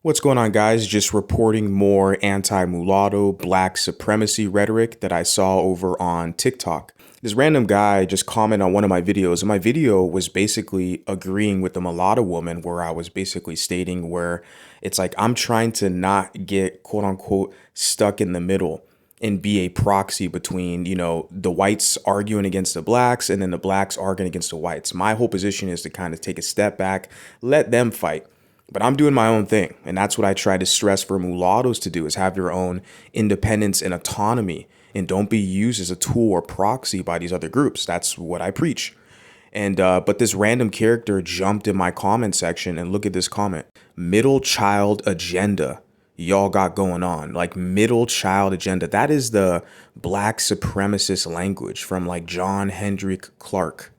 What's going on, guys? Just reporting more anti-mulatto black supremacy rhetoric that I saw over on TikTok. This random guy just commented on one of my videos, and my video was basically agreeing with the mulatto woman, where I was basically stating where it's like I'm trying to not get quote unquote stuck in the middle and be a proxy between, the whites arguing against the blacks and then the blacks arguing against the whites. My whole position is to kind of take a step back, let them fight. But I'm doing my own thing. And that's what I try to stress for mulattoes to do, is have your own independence and autonomy and don't be used as a tool or proxy by these other groups. That's what I preach. And but this random character jumped in my comment section, and look at this comment. Middle child agenda y'all got going on. Like, middle child agenda. That is the black supremacist language from like John Hendrik Clark,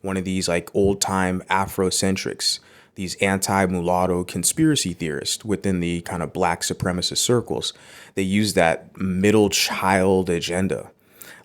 one of these like old time Afrocentrics, these anti-mulatto conspiracy theorists within the kind of black supremacist circles. They use that middle child agenda.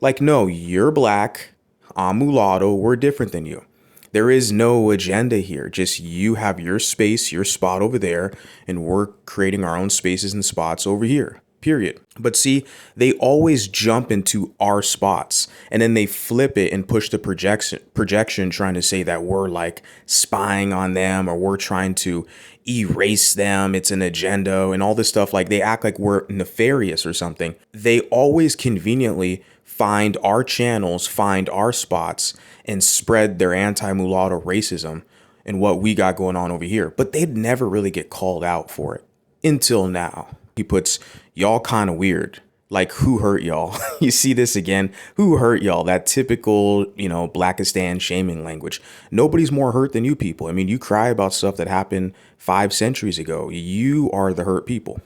Like, no, you're black, I'm mulatto, we're different than you. There is no agenda here. Just you have your space, your spot over there, and we're creating our own spaces and spots over here. Period. But see, they always jump into our spots and then they flip it and push the projection trying to say that we're like spying on them or we're trying to erase them. It's an agenda and all this stuff. Like, they act like we're nefarious or something. They always conveniently find our channels, find our spots, and spread their anti-mulatto racism and what we got going on over here. But they'd never really get called out for it until now. He puts, y'all kind of weird. Like, who hurt y'all? You see this again. Who hurt y'all? That typical, Blackistan shaming language. Nobody's more hurt than you people. I mean, you cry about stuff that happened 5 centuries ago. You are the hurt people.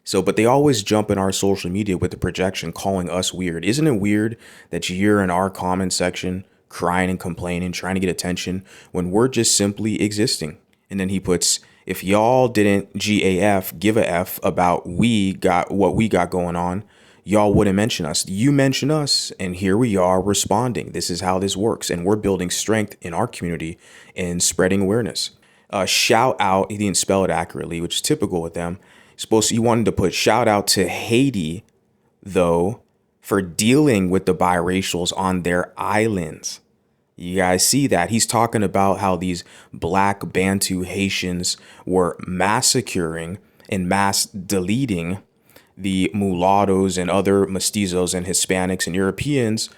So, but they always jump in our social media with the projection calling us weird. Isn't it weird that you're in our comment section crying and complaining, trying to get attention when we're just simply existing? And then he puts, if y'all didn't give a F about what we got going on, y'all wouldn't mention us. You mention us, and here we are responding. This is how this works, and we're building strength in our community and spreading awareness. Shout out, he didn't spell it accurately, which is typical with them. He wanted to put shout out to Haiti, though, for dealing with the biracials on their islands. You guys see that? He's talking about how these black Bantu Haitians were massacring and mass deleting the mulattoes and other mestizos and Hispanics and Europeans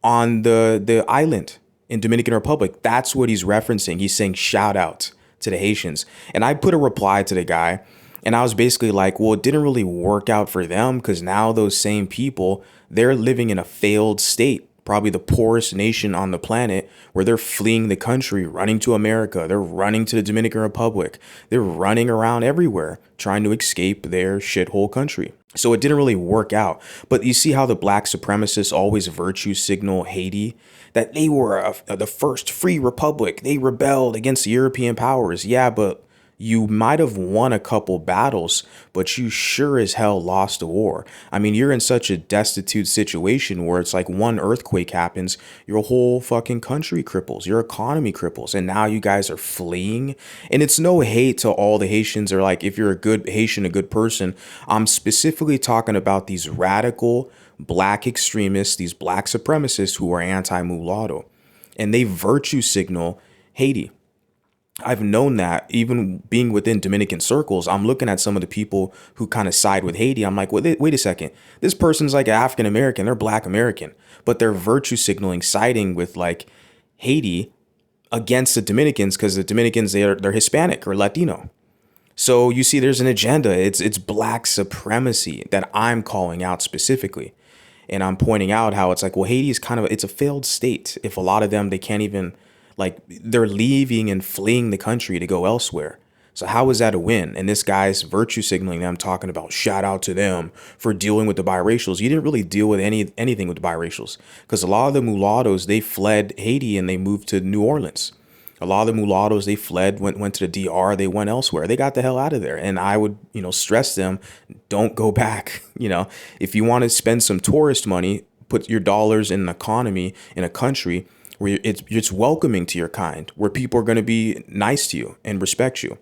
on the island in Dominican Republic. That's what he's referencing. He's saying shout out to the Haitians. And I put a reply to the guy, and I was basically like, well, it didn't really work out for them, because now those same people, they're living in a failed state. Probably the poorest nation on the planet, where they're fleeing the country, running to America. They're running to the Dominican Republic. They're running around everywhere trying to escape their shithole country. So it didn't really work out. But you see how the black supremacists always virtue signal Haiti, that they were the first free republic. They rebelled against the European powers. Yeah, but you might have won a couple battles, but you sure as hell lost a war. I mean, you're in such a destitute situation where it's like one earthquake happens, your whole fucking country cripples, your economy cripples, and now you guys are fleeing. And it's no hate to all the Haitians, or like, if you're a good Haitian, a good person. I'm specifically talking about these radical black extremists, these black supremacists who are anti-mulatto, and they virtue signal Haiti. I've known that even being within Dominican circles. I'm looking at some of the people who kind of side with Haiti. I'm like, wait a second. This person's like African American. They're Black American, but they're virtue signaling, siding with like Haiti against the Dominicans, because the Dominicans, they're Hispanic or Latino. So you see, there's an agenda. It's black supremacy that I'm calling out specifically. And I'm pointing out how it's like, well, Haiti is it's a failed state. If a lot of them, they can't even, like, they're leaving and fleeing the country to go elsewhere. So how is that a win? And this guy's virtue signaling them, talking about shout out to them for dealing with the biracials. You didn't really deal with anything with the biracials, because a lot of the mulattoes, they fled Haiti and they moved to New Orleans. A lot of the mulattoes, they fled, went to the DR, they went elsewhere. They got the hell out of there. And I would, stress them, don't go back. If you want to spend some tourist money, put your dollars in an economy, in a country where it's welcoming to your kind, where people are going to be nice to you and respect you.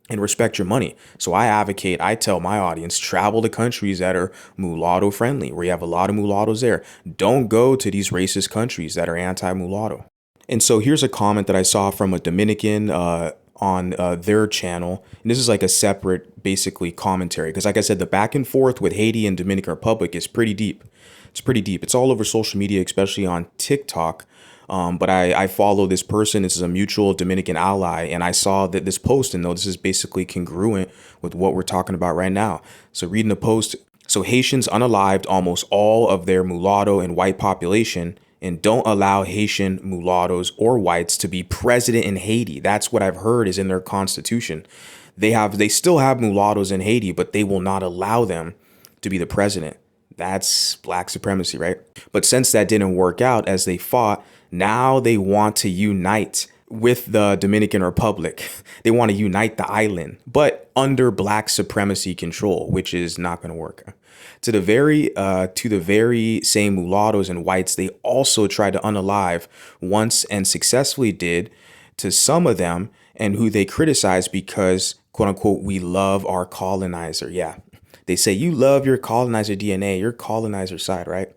and respect your money. So I tell my audience, travel to countries that are mulatto friendly, where you have a lot of mulattoes there. Don't go to these racist countries that are anti-mulatto. And so here's a comment that I saw from a Dominican on their channel. And this is like a separate, basically, commentary. Because like I said, the back and forth with Haiti and Dominican Republic is pretty deep. It's pretty deep. It's all over social media, especially on TikTok. But I follow this person. This is a mutual Dominican ally. And I saw that this post, and though this is basically congruent with what we're talking about right now. So reading the post, so Haitians unalived almost all of their mulatto and white population and don't allow Haitian mulattoes or whites to be president in Haiti. That's what I've heard is in their constitution. They still have mulattoes in Haiti, but they will not allow them to be the president. That's black supremacy, right? But since that didn't work out as they fought, now they want to unite with the Dominican Republic. They want to unite the island, but under black supremacy control, which is not going to work. To the very same mulattoes and whites, they also tried to unalive once and successfully did to some of them, and who they criticized because, quote unquote, we love our colonizer. Yeah. They say you love your colonizer DNA, your colonizer side, right?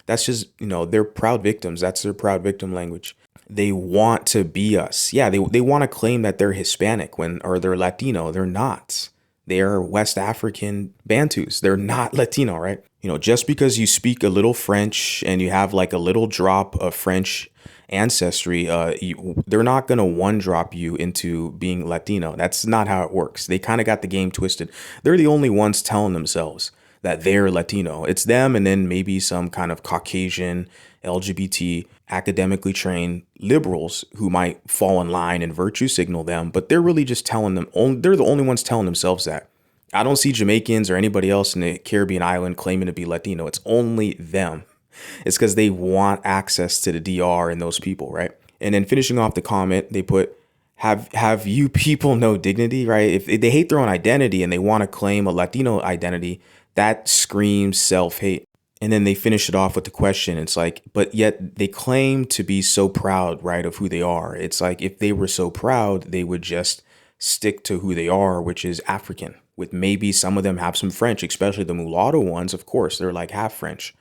That's just, they're proud victims. That's their proud victim language. They want to be us. Yeah, they want to claim that they're Hispanic or they're Latino. They're not. They are West African Bantus. They're not Latino, right? Just because you speak a little French and you have like a little drop of French ancestry, they're not going to one drop you into being Latino. That's not how it works. They kind of got the game twisted. They're the only ones telling themselves that they're Latino. It's them and then maybe some kind of Caucasian, LGBT, academically trained liberals who might fall in line and virtue signal them, but they're really just they're the only ones telling themselves that. I don't see Jamaicans or anybody else in the Caribbean island claiming to be Latino. It's only them. It's because they want access to the DR and those people, right? And then finishing off the comment, they put, have you people no dignity, right? If they hate their own identity and they want to claim a Latino identity, that screams self-hate. And then they finish it off with the question. It's like, but yet they claim to be so proud, right, of who they are. It's like if they were so proud, they would just stick to who they are, which is African, with maybe some of them have some French, especially the mulatto ones. Of course, they're like half French.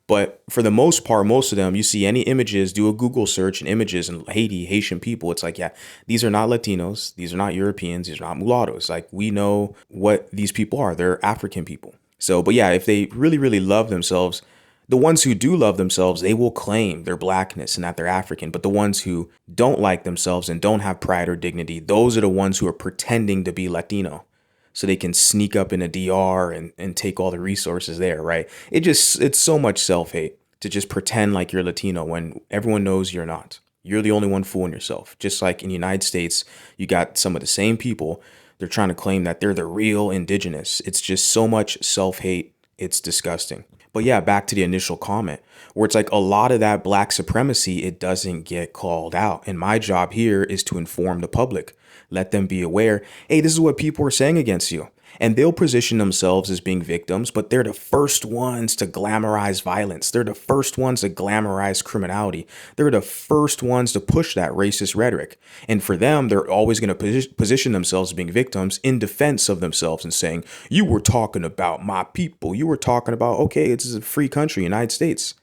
But for the most part, most of them, you see any images, do a Google search and images and Haitian people. It's like, yeah, these are not Latinos. These are not Europeans. These are not mulattoes. Like we know what these people are. They're African people. So, but yeah, if they really, really love themselves, the ones who do love themselves, they will claim their blackness and that they're African. But the ones who don't like themselves and don't have pride or dignity, those are the ones who are pretending to be Latino so they can sneak up in a DR and take all the resources there, right? It's so much self-hate to just pretend like you're Latino when everyone knows you're not. You're the only one fooling yourself. Just like in the United States, you got some of the same people. They're trying to claim that they're the real indigenous. It's just so much self-hate. It's disgusting. But yeah, back to the initial comment where it's like a lot of that black supremacy, it doesn't get called out. And my job here is to inform the public, let them be aware. Hey, this is what people are saying against you. And they'll position themselves as being victims, but they're the first ones to glamorize violence. They're the first ones to glamorize criminality. They're the first ones to push that racist rhetoric. And for them, they're always going to position themselves as being victims in defense of themselves and saying, you were talking about my people. You were talking about, okay, this is a free country, United States.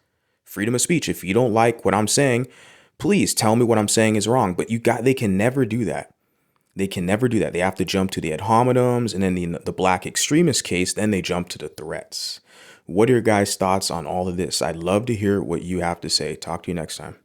Freedom of speech. If you don't like what I'm saying, please tell me what I'm saying is wrong. But they can never do that. They can never do that. They have to jump to the ad hominems and then the black extremist case. Then they jump to the threats. What are your guys' thoughts on all of this? I'd love to hear what you have to say. Talk to you next time.